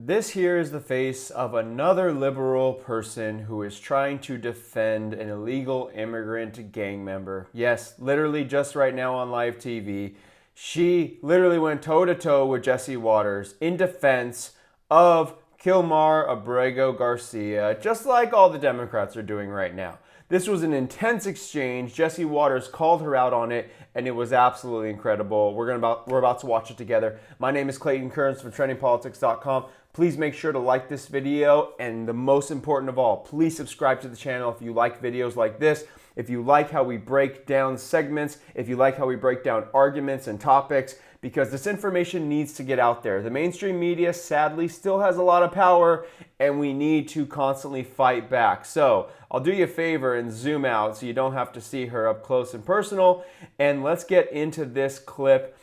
This here is the face of another liberal person who is trying to defend an illegal immigrant gang member. Yes, literally just right now on live TV. She literally went toe-to-toe with Jesse Waters in defense of Kilmar Abrego Garcia, just like all the Democrats are doing right now. This was an intense exchange. Jesse Waters called her out on it, and it was absolutely incredible. We're about to watch it together. My name is Clayton Kearns from TrendingPolitics.com. Please make sure to like this video, and the most important of all, please subscribe to the channel if you like videos like this. If you like how we break down segments, if you like how we break down arguments and topics, because this information needs to get out there. The mainstream media, sadly, still has a lot of power, and we need to constantly fight back. So I'll do you a favor and zoom out so you don't have to see her up close and personal. And let's get into this clip.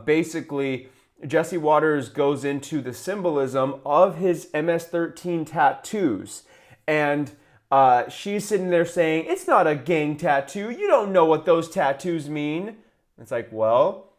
Basically, Jesse Waters goes into the symbolism of his MS-13 tattoos. And she's sitting there saying, it's not a gang tattoo. You don't know what those tattoos mean. It's like, well,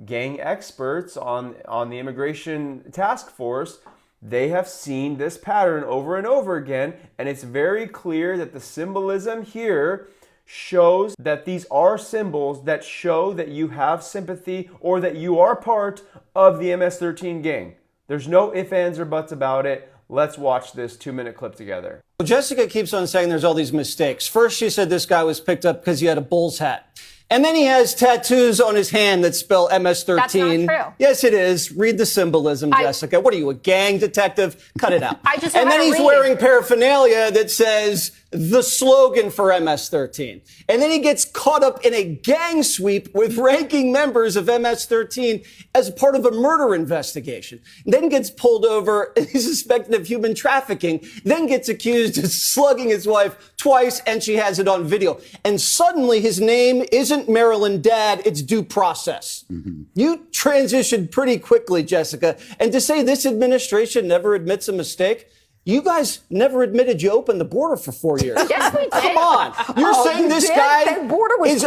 gang experts on the immigration task force, they have seen this pattern over and over again. And it's very clear that the symbolism here shows that these are symbols that show that you have sympathy or that you are part of the MS-13 gang. There's no ifs, ands, or buts about it. Let's watch this 2-minute clip together. Well, Jessica keeps on saying there's all these mistakes. First, she said this guy was picked up because he had a Bulls hat. And then he has tattoos on his hand that spell MS-13. That's not true. Yes, it is. Read the symbolism, Jessica. What are you, a gang detective? Cut it out. And then he's wearing paraphernalia that says the slogan for MS-13. And then he gets caught up in a gang sweep with ranking members of MS-13 as part of a murder investigation. Then gets pulled over and he's suspected of human trafficking. Then gets accused of slugging his wife twice, and she has it on video. And suddenly his name isn't Maryland Dad, it's due process. Mm-hmm. You transitioned pretty quickly, Jessica. And to say this administration never admits a mistake, you guys never admitted you opened the border for 4 years. Yes, we did. Come on. You're saying this guy the border was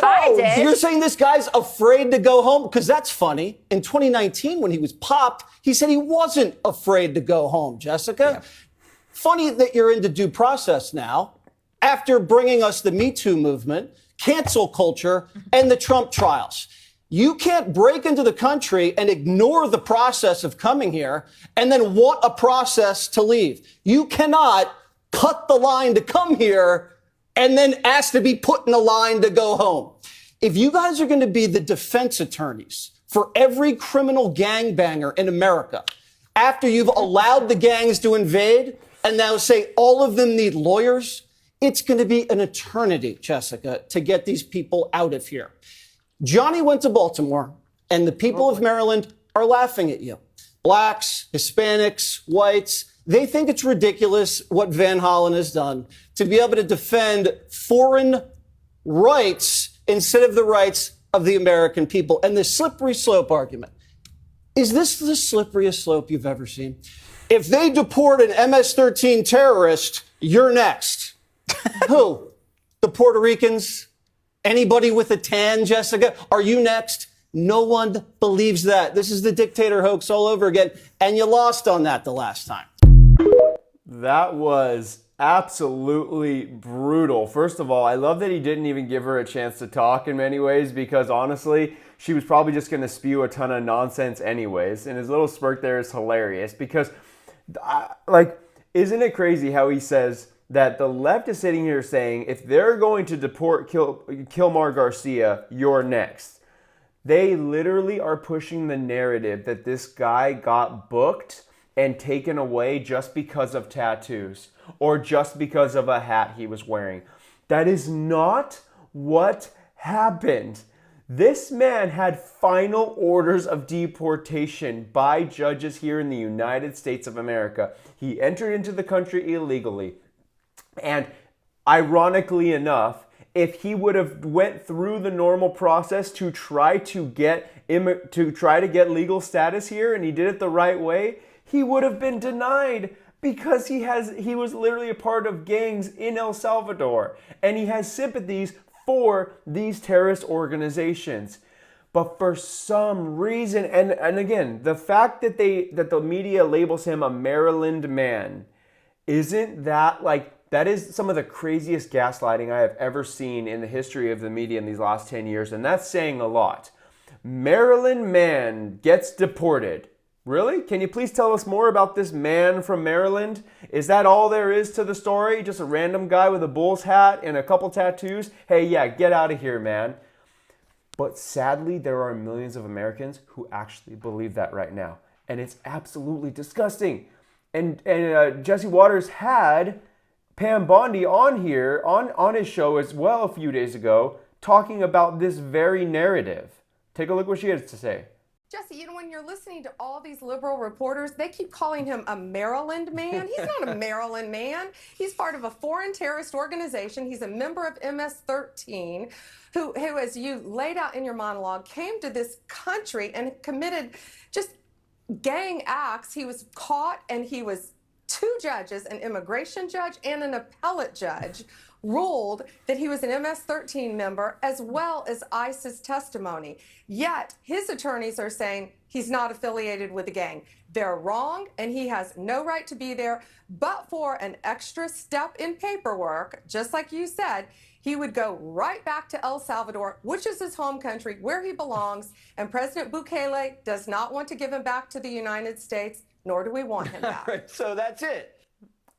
you're saying this guy's afraid to go home? Because that's funny. In 2019, when he was popped, he said he wasn't afraid to go home, Jessica. Yeah. Funny that you're into due process now, after bringing us the Me Too movement, cancel culture, and the Trump trials. You can't break into the country and ignore the process of coming here and then want a process to leave. You cannot cut the line to come here and then ask to be put in a line to go home. If you guys are going to be the defense attorneys for every criminal gangbanger in America, after you've allowed the gangs to invade and now say all of them need lawyers, it's going to be an eternity, Jessica, to get these people out of here. Johnny went to Baltimore, and the people of Maryland are laughing at you. Blacks, Hispanics, whites, they think it's ridiculous what Van Hollen has done to be able to defend foreign rights instead of the rights of the American people. And the slippery slope argument. Is this the slipperiest slope you've ever seen? If they deport an MS-13 terrorist, you're next. Who? The Puerto Ricans? Anybody with a tan, Jessica? Are you next? No one believes that. This is the dictator hoax all over again, and you lost on that the last time. That was absolutely brutal. First of all, I love that he didn't even give her a chance to talk in many ways, because honestly, she was probably just going to spew a ton of nonsense anyways. And his little smirk there is hilarious because, isn't it crazy how he says that the left is sitting here saying, if they're going to deport Kilmar Garcia, you're next. They literally are pushing the narrative that this guy got booked and taken away just because of tattoos or just because of a hat he was wearing. That is not what happened. This man had final orders of deportation by judges here in the United States of America. He entered into the country illegally. And ironically enough, if he would have went through the normal process to try to get legal status here, and he did it the right way, he would have been denied because he was literally a part of gangs in El Salvador, and he has sympathies for these terrorist organizations. But for some reason, and again, the fact that the media labels him a Maryland man, isn't that like, that is some of the craziest gaslighting I have ever seen in the history of the media in these last 10 years, and that's saying a lot. Maryland man gets deported. Really? Can you please tell us more about this man from Maryland? Is that all there is to the story? Just a random guy with a Bulls hat and a couple tattoos? Hey, yeah, get out of here, man. But sadly, there are millions of Americans who actually believe that right now. And it's absolutely disgusting. And Jesse Waters had Pam Bondi on here, on his show as well a few days ago, talking about this very narrative. Take a look what she has to say. Jesse, you know, when you're listening to all these liberal reporters, they keep calling him a Maryland man. He's not a Maryland man. He's part of a foreign terrorist organization. He's a member of MS-13 who, as you laid out in your monologue, came to this country and committed just gang acts. He was caught, and he was, two judges, an immigration judge and an appellate judge, ruled that he was an MS-13 member, as well as ICE's testimony. Yet his attorneys are saying he's not affiliated with the gang. They're wrong, and he has no right to be there. But for an extra step in paperwork, just like you said, he would go right back to El Salvador, which is his home country, where he belongs. And President Bukele does not want to give him back to the United States, nor do we want him back. All right, so that's it.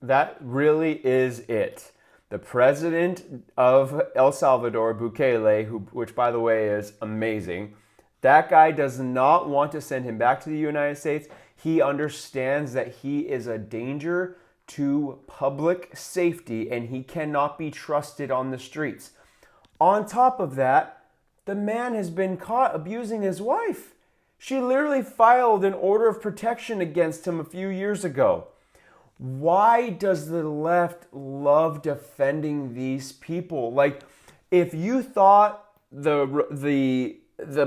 That really is it. The president of El Salvador, Bukele, which by the way is amazing, that guy does not want to send him back to the United States. He understands that he is a danger to public safety and he cannot be trusted on the streets. On top of that, the man has been caught abusing his wife. She literally filed an order of protection against him a few years ago. Why does the left love defending these people? Like, if you thought the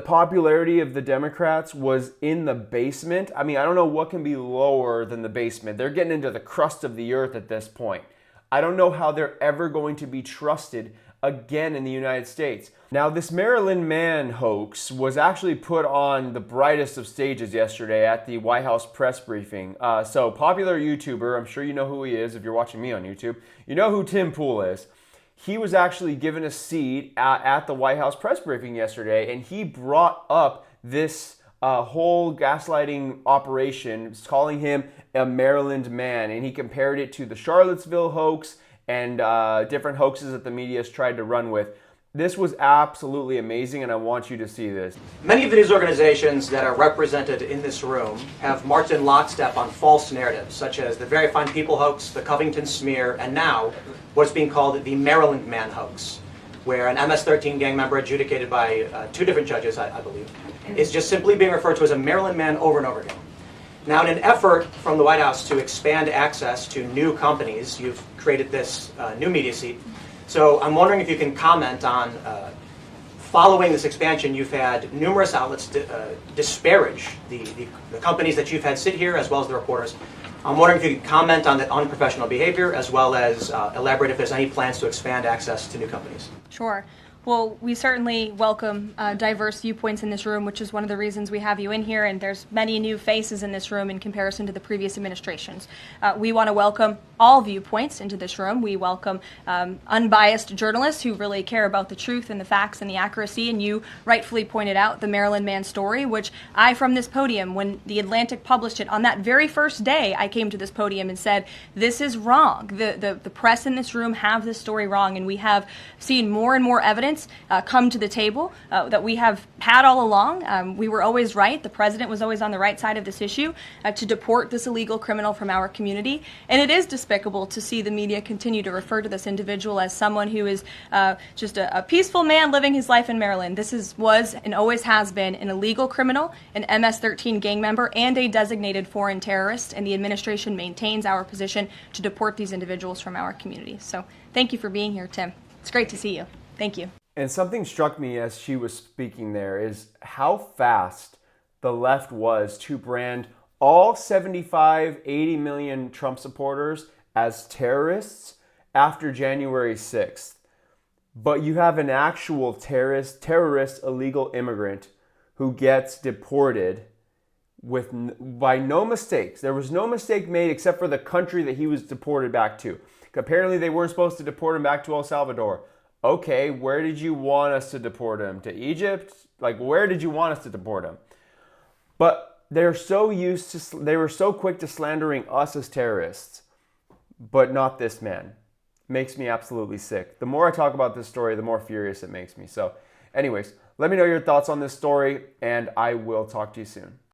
popularity of the Democrats was in the basement, I mean, I don't know what can be lower than the basement. They're getting into the crust of the earth at this point. I don't know how they're ever going to be trusted again in the United States. Now, this Maryland man hoax was actually put on the brightest of stages yesterday at the White House press briefing. So, popular YouTuber, I'm sure you know who he is if you're watching me on YouTube. You know who Tim Pool is. He was actually given a seat at the White House press briefing yesterday, and he brought up this whole gaslighting operation, calling him a Maryland man, and he compared it to the Charlottesville hoax and different hoaxes that the media has tried to run with. This was absolutely amazing, and I want you to see this. Many of the news organizations that are represented in this room have marched in lockstep on false narratives, such as the Very Fine People hoax, the Covington smear, and now what's being called the Maryland man hoax, where an MS-13 gang member adjudicated by two different judges, I believe, is just simply being referred to as a Maryland man over and over again. Now, in an effort from the White House to expand access to new companies, you've created this new media seat. So I'm wondering if you can comment on, following this expansion, you've had numerous outlets disparage the companies that you've had sit here, as well as the reporters. I'm wondering if you could comment on the unprofessional behavior, as well as elaborate if there's any plans to expand access to new companies. Sure. Well, we certainly welcome diverse viewpoints in this room, which is one of the reasons we have you in here, and there's many new faces in this room in comparison to the previous administrations. We want to welcome all viewpoints into this room. We welcome unbiased journalists who really care about the truth and the facts and the accuracy, and you rightfully pointed out the Maryland man story, which I, from this podium, when The Atlantic published it, on that very first day, I came to this podium and said, this is wrong. The press in this room have this story wrong, and we have seen more and more evidence come to the table that we have had all along. We were always right. The president was always on the right side of this issue to deport this illegal criminal from our community. And it is despicable to see the media continue to refer to this individual as someone who is just a peaceful man living his life in Maryland. This was and always has been an illegal criminal, an MS-13 gang member, and a designated foreign terrorist. And the administration maintains our position to deport these individuals from our community. So thank you for being here, Tim. It's great to see you. Thank you. And something struck me as she was speaking there is how fast the left was to brand all 75, 80 million Trump supporters as terrorists after January 6th. But you have an actual terrorist, illegal immigrant who gets deported by no mistakes. There was no mistake made except for the country that he was deported back to. Apparently they weren't supposed to deport him back to El Salvador. Okay, where did you want us to deport him? To Egypt? Like, where did you want us to deport him? But they were so quick to slandering us as terrorists, but not this man. Makes me absolutely sick. The more I talk about this story, the more furious it makes me. So anyways, let me know your thoughts on this story, and I will talk to you soon.